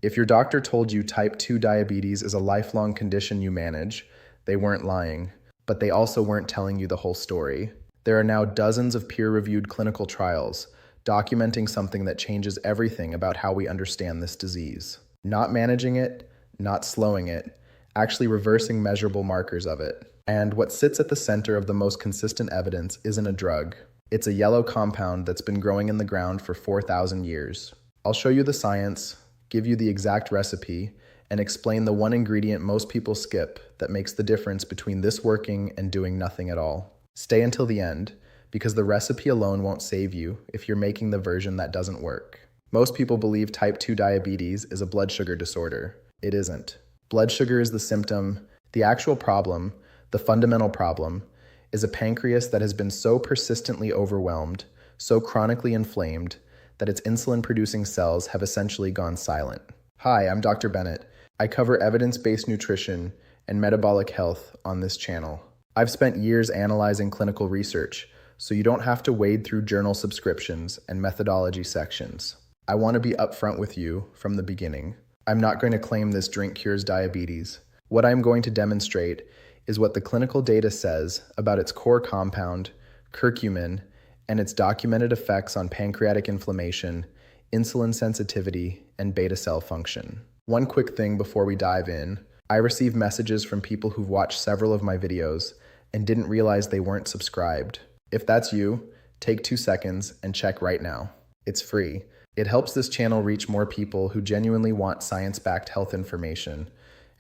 If your doctor told you type 2 diabetes is a lifelong condition you manage, they weren't lying, but they also weren't telling you the whole story. There are now dozens of peer-reviewed clinical trials documenting something that changes everything about how we understand this disease. Not managing it, not slowing it, actually reversing measurable markers of it. And what sits at the center of the most consistent evidence isn't a drug. It's a yellow compound that's been growing in the ground for 4,000 years. I'll show you the science, give you the exact recipe, and explain the one ingredient most people skip that makes the difference between this working and doing nothing at all. Stay until the end, because the recipe alone won't save you if you're making the version that doesn't work. Most people believe type 2 diabetes is a blood sugar disorder. It isn't. Blood sugar is the symptom. The actual problem, the fundamental problem, is a pancreas that has been so persistently overwhelmed, so chronically inflamed, that its insulin-producing cells have essentially gone silent. Hi, I'm Dr. Bennett. I cover evidence-based nutrition and metabolic health on this channel. I've spent years analyzing clinical research, so you don't have to wade through journal subscriptions and methodology sections. I want to be upfront with you from the beginning. I'm not going to claim this drink cures diabetes. What I'm going to demonstrate is what the clinical data says about its core compound, curcumin, and its documented effects on pancreatic inflammation, insulin sensitivity, and beta cell function. One quick thing before we dive in, I receive messages from people who've watched several of my videos and didn't realize they weren't subscribed. If that's you, take 2 seconds and check right now. It's free. It helps this channel reach more people who genuinely want science-backed health information,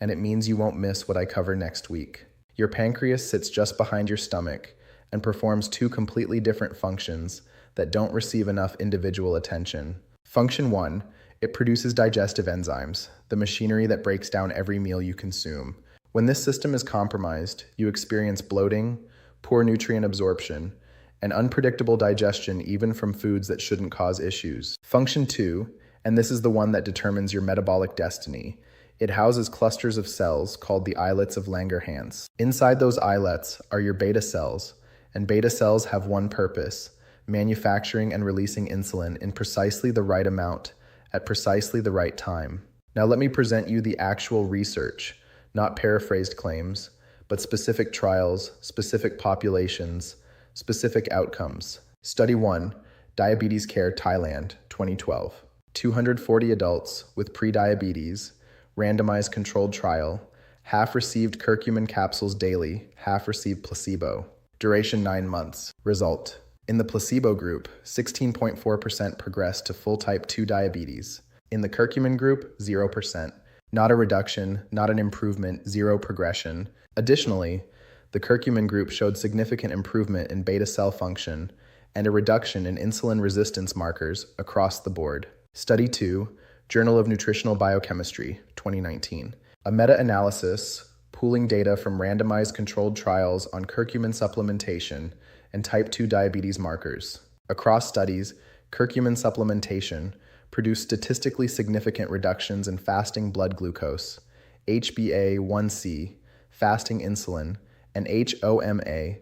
and it means you won't miss what I cover next week. Your pancreas sits just behind your stomach and performs 2 completely different functions that don't receive enough individual attention. Function 1, it produces digestive enzymes, the machinery that breaks down every meal you consume. When this system is compromised, you experience bloating, poor nutrient absorption, and unpredictable digestion even from foods that shouldn't cause issues. Function 2, and this is the one that determines your metabolic destiny, it houses clusters of cells called the islets of Langerhans. Inside those islets are your beta cells, and beta cells have one purpose, manufacturing and releasing insulin in precisely the right amount at precisely the right time. Now let me present you the actual research, not paraphrased claims, but specific trials, specific populations, specific outcomes. Study 1, Diabetes Care Thailand, 2012. 240 adults with prediabetes, randomized controlled trial, half received curcumin capsules daily, half received placebo. Duration 9 months. Result. In the placebo group, 16.4% progressed to full type 2 diabetes. In the curcumin group, 0%. Not a reduction, not an improvement, 0 progression. Additionally, the curcumin group showed significant improvement in beta cell function and a reduction in insulin resistance markers across the board. Study 2, Journal of Nutritional Biochemistry, 2019. A meta-analysis pooling data from randomized controlled trials on curcumin supplementation and type 2 diabetes markers. Across studies, curcumin supplementation produced statistically significant reductions in fasting blood glucose, HbA1c, fasting insulin, and HOMA-IR,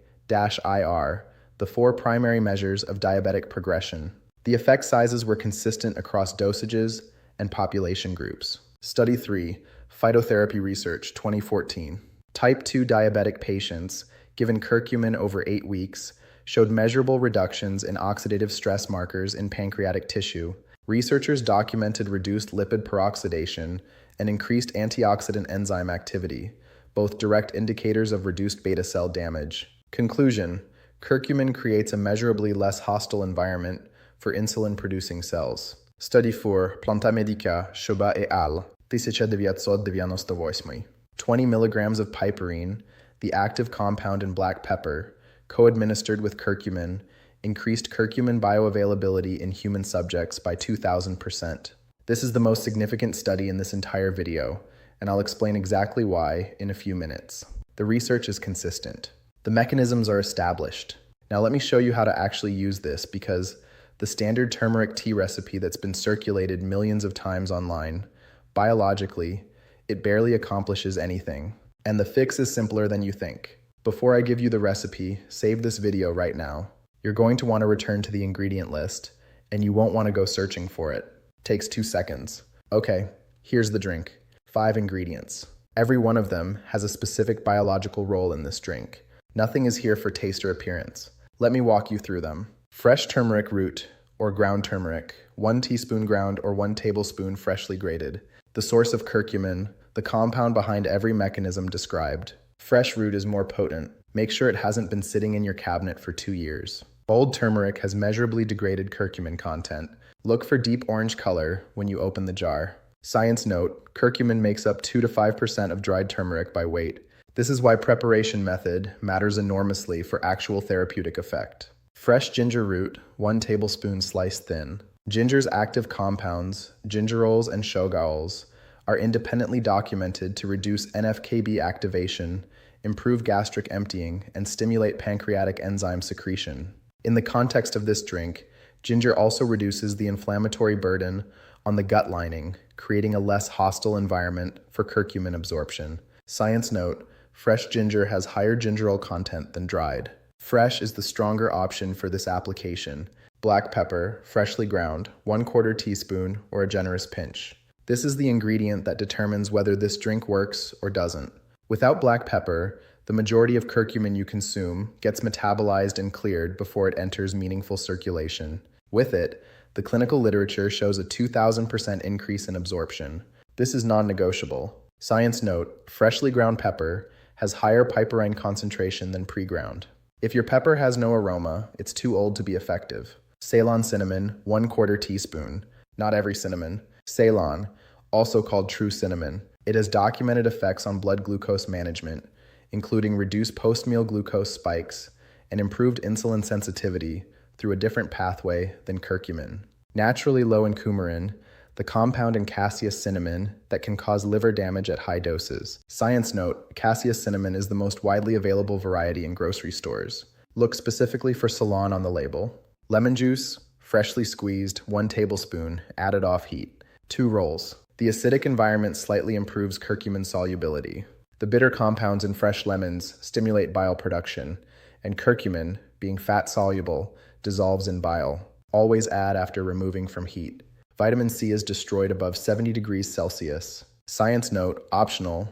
the 4 primary measures of diabetic progression. The effect sizes were consistent across dosages and population groups. Study 3, Phytotherapy Research, 2014. Type 2 diabetic patients given curcumin over 8 weeks showed measurable reductions in oxidative stress markers in pancreatic tissue. Researchers documented reduced lipid peroxidation and increased antioxidant enzyme activity, both direct indicators of reduced beta cell damage. Conclusion: curcumin creates a measurably less hostile environment for insulin-producing cells. Study 4, Planta Medica, Shoba et al., 1998. 20 milligrams of piperine, the active compound in black pepper, co-administered with curcumin, increased curcumin bioavailability in human subjects by 2,000%. This is the most significant study in this entire video, and I'll explain exactly why in a few minutes. The research is consistent. The mechanisms are established. Now let me show you how to actually use this, because the standard turmeric tea recipe that's been circulated millions of times online, biologically, it barely accomplishes anything. And the fix is simpler than you think. Before I give you the recipe, save this video right now. You're going to want to return to the ingredient list, and you won't want to go searching for it. Takes 2 seconds. Okay, Here's the drink. 5 ingredients. Every one of them has a specific biological role in this drink. Nothing is here for taste or appearance. Let me walk you through them. Fresh turmeric root, or ground turmeric, 1 teaspoon ground or 1 tablespoon freshly grated. The source of curcumin, the compound behind every mechanism described. Fresh root is more potent. Make sure it hasn't been sitting in your cabinet for 2 years. Bold turmeric has measurably degraded curcumin content. Look for deep orange color when you open the jar. Science note, curcumin makes up 2 to 5% of dried turmeric by weight. This is why preparation method matters enormously for actual therapeutic effect. Fresh ginger root, 1 tablespoon sliced thin. Ginger's active compounds, gingerols and shogaols, are independently documented to reduce NF-κB activation, improve gastric emptying, and stimulate pancreatic enzyme secretion. In the context of this drink, ginger also reduces the inflammatory burden on the gut lining, creating a less hostile environment for curcumin absorption. Science note, fresh ginger has higher gingerol content than dried. Fresh is the stronger option for this application. Black pepper, freshly ground, 1/4 teaspoon or a generous pinch. This is the ingredient that determines whether this drink works or doesn't. Without black pepper, the majority of curcumin you consume gets metabolized and cleared before it enters meaningful circulation. With it, the clinical literature shows a 2,000% increase in absorption. This is non-negotiable. Science note, freshly ground pepper has higher piperine concentration than pre-ground. If your pepper has no aroma, it's too old to be effective. Ceylon cinnamon, 1/4 teaspoon. Not every cinnamon. Ceylon, also called true cinnamon. It has documented effects on blood glucose management, including reduced post-meal glucose spikes and improved insulin sensitivity through a different pathway than curcumin. Naturally low in coumarin, the compound in cassia cinnamon that can cause liver damage at high doses. Science note, cassia cinnamon is the most widely available variety in grocery stores. Look specifically for Ceylon on the label. Lemon juice, freshly squeezed, 1 tablespoon, added off heat. 2 rolls. The acidic environment slightly improves curcumin solubility. The bitter compounds in fresh lemons stimulate bile production, and curcumin, being fat-soluble, dissolves in bile. Always add after removing from heat. Vitamin C is destroyed above 70 degrees Celsius. Science note, optional,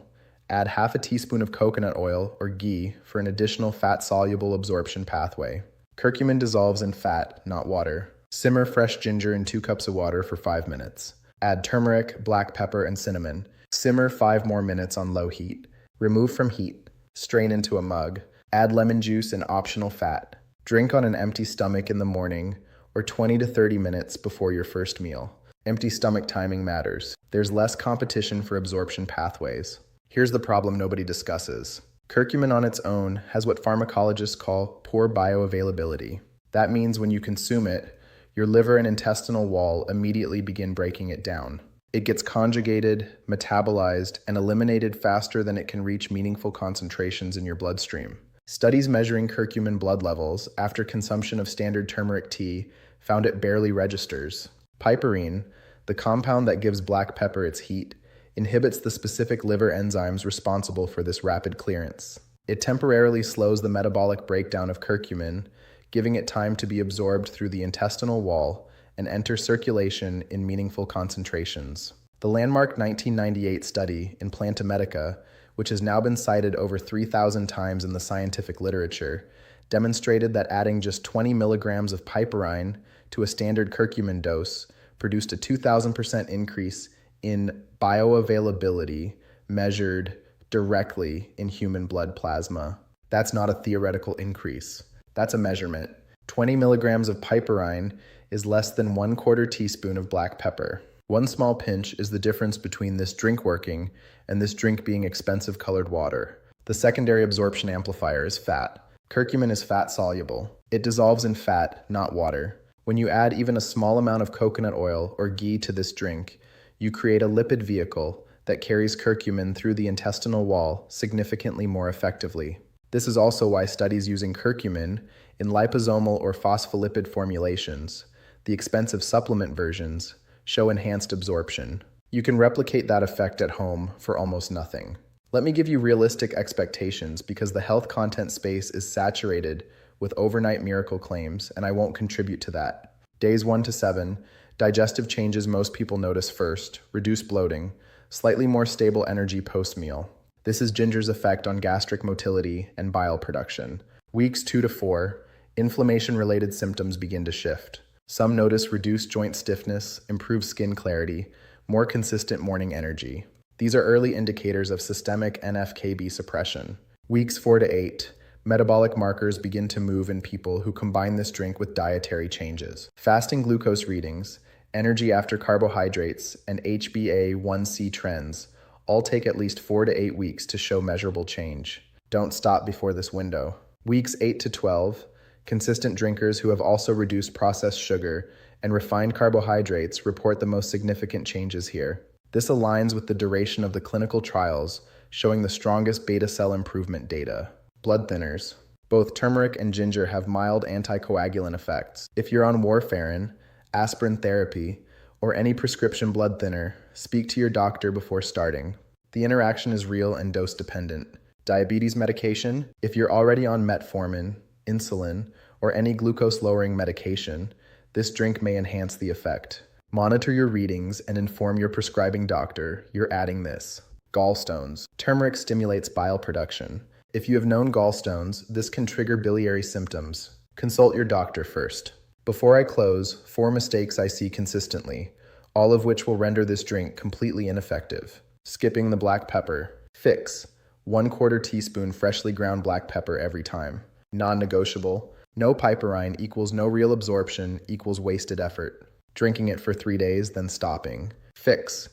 add half a teaspoon of coconut oil or ghee for an additional fat-soluble absorption pathway. Curcumin dissolves in fat, not water. Simmer fresh ginger in 2 cups of water for 5 minutes. Add turmeric, black pepper, and cinnamon. Simmer 5 more minutes on low heat. Remove from heat. Strain into a mug. Add lemon juice and optional fat. Drink on an empty stomach in the morning or 20 to 30 minutes before your first meal. Empty stomach timing matters. There's less competition for absorption pathways. Here's the problem nobody discusses. Curcumin on its own has what pharmacologists call poor bioavailability. That means when you consume it, your liver and intestinal wall immediately begin breaking it down. It gets conjugated, metabolized, and eliminated faster than it can reach meaningful concentrations in your bloodstream. Studies measuring curcumin blood levels after consumption of standard turmeric tea found it barely registers. Piperine, the compound that gives black pepper its heat, inhibits the specific liver enzymes responsible for this rapid clearance. It temporarily slows the metabolic breakdown of curcumin, giving it time to be absorbed through the intestinal wall and enter circulation in meaningful concentrations. The landmark 1998 study in Plantamedica, which has now been cited over 3,000 times in the scientific literature, demonstrated that adding just 20 milligrams of piperine to a standard curcumin dose produced a 2,000% increase in bioavailability measured directly in human blood plasma. That's not a theoretical increase. That's a measurement. 20 milligrams of piperine is less than 1/4 teaspoon of black pepper. 1 small pinch is the difference between this drink working and this drink being expensive colored water. The secondary absorption amplifier is fat. Curcumin is fat soluble. It dissolves in fat, not water. When you add even a small amount of coconut oil or ghee to this drink, you create a lipid vehicle that carries curcumin through the intestinal wall significantly more effectively. This is also why studies using curcumin in liposomal or phospholipid formulations, the expensive supplement versions, show enhanced absorption. You can replicate that effect at home for almost nothing. Let me give you realistic expectations because the health content space is saturated with overnight miracle claims, and I won't contribute to that. Days 1 to 7, Digestive changes most people notice first: reduced bloating, slightly more stable energy post-meal. This is ginger's effect on gastric motility and bile production. Weeks 2 to 4, inflammation-related symptoms begin to shift. Some notice reduced joint stiffness, improved skin clarity, more consistent morning energy. These are early indicators of systemic NF-κB suppression. Weeks 4 to 8, metabolic markers begin to move in people who combine this drink with dietary changes. Fasting glucose readings, energy after carbohydrates, and HbA1c trends all take at least 4 to 8 weeks to show measurable change. Don't stop before this window. Weeks 8 to 12, consistent drinkers who have also reduced processed sugar and refined carbohydrates report the most significant changes here. This aligns with the duration of the clinical trials, showing the strongest beta cell improvement data. Blood thinners. Both turmeric and ginger have mild anticoagulant effects. If you're on warfarin, aspirin therapy, or any prescription blood thinner, speak to your doctor before starting. The interaction is real and dose dependent. Diabetes medication. If you're already on metformin, insulin, or any glucose-lowering medication, this drink may enhance the effect. Monitor your readings and inform your prescribing doctor you're adding this. Gallstones. Turmeric stimulates bile production. If you have known gallstones, this can trigger biliary symptoms. Consult your doctor first. Before I close, 4 mistakes I see consistently, all of which will render this drink completely ineffective. Skipping the black pepper. Fix: 1/4 teaspoon freshly ground black pepper every time. Non-negotiable: no piperine equals no real absorption equals wasted effort. Drinking it for 3 days, then stopping. Fix: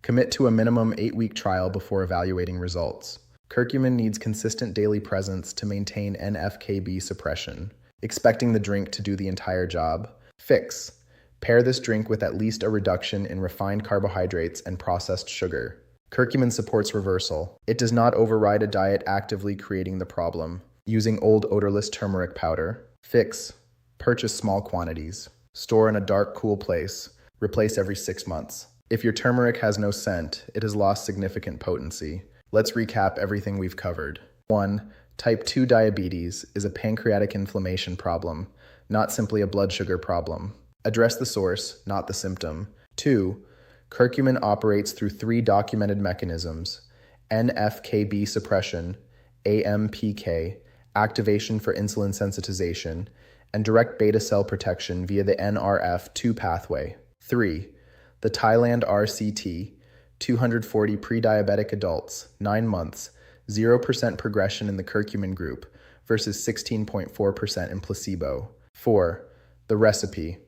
commit to a minimum 8-week trial before evaluating results. Curcumin needs consistent daily presence to maintain NF-κB suppression, expecting the drink to do the entire job. Fix: pair this drink with at least a reduction in refined carbohydrates and processed sugar. Curcumin supports reversal. It does not override a diet actively creating the problem. Using old odorless turmeric powder. Fix: purchase small quantities. Store in a dark, cool place. Replace every 6 months. If your turmeric has no scent, it has lost significant potency. Let's recap everything we've covered. 1. Type 2 diabetes is a pancreatic inflammation problem, not simply a blood sugar problem. Address the source, not the symptom. 2. Curcumin operates through 3 documented mechanisms: NF-κB suppression, AMPK, activation for insulin sensitization, and direct beta cell protection via the NRF2 pathway. 3. The Thailand RCT, 240 pre-diabetic adults, 9 months, 0% progression in the curcumin group versus 16.4% in placebo. 4. The recipe: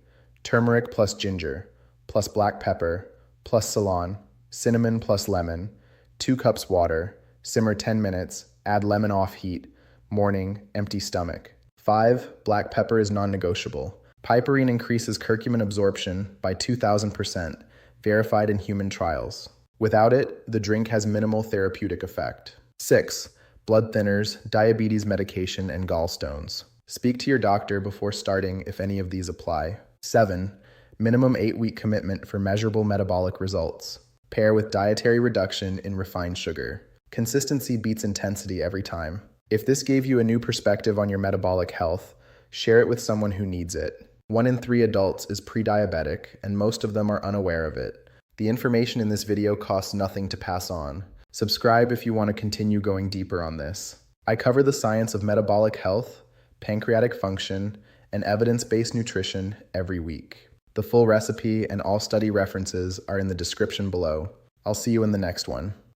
turmeric plus ginger, plus black pepper, plus Ceylon, cinnamon plus lemon, 2 cups water, simmer 10 minutes, add lemon off heat, morning, empty stomach. 5. Black pepper is non-negotiable. Piperine increases curcumin absorption by 2,000%, verified in human trials. Without it, the drink has minimal therapeutic effect. 6. Blood thinners, diabetes medication, and gallstones. Speak to your doctor before starting if any of these apply. 7. Minimum 8-week commitment for measurable metabolic results. Pair with dietary reduction in refined sugar. Consistency beats intensity every time. If this gave you a new perspective on your metabolic health, share it with someone who needs it. 1 in 3 adults is pre-diabetic, and most of them are unaware of it. The information in this video costs nothing to pass on. Subscribe if you want to continue going deeper on this. I cover the science of metabolic health, pancreatic function, and evidence-based nutrition every week. The full recipe and all study references are in the description below. I'll see you in the next one.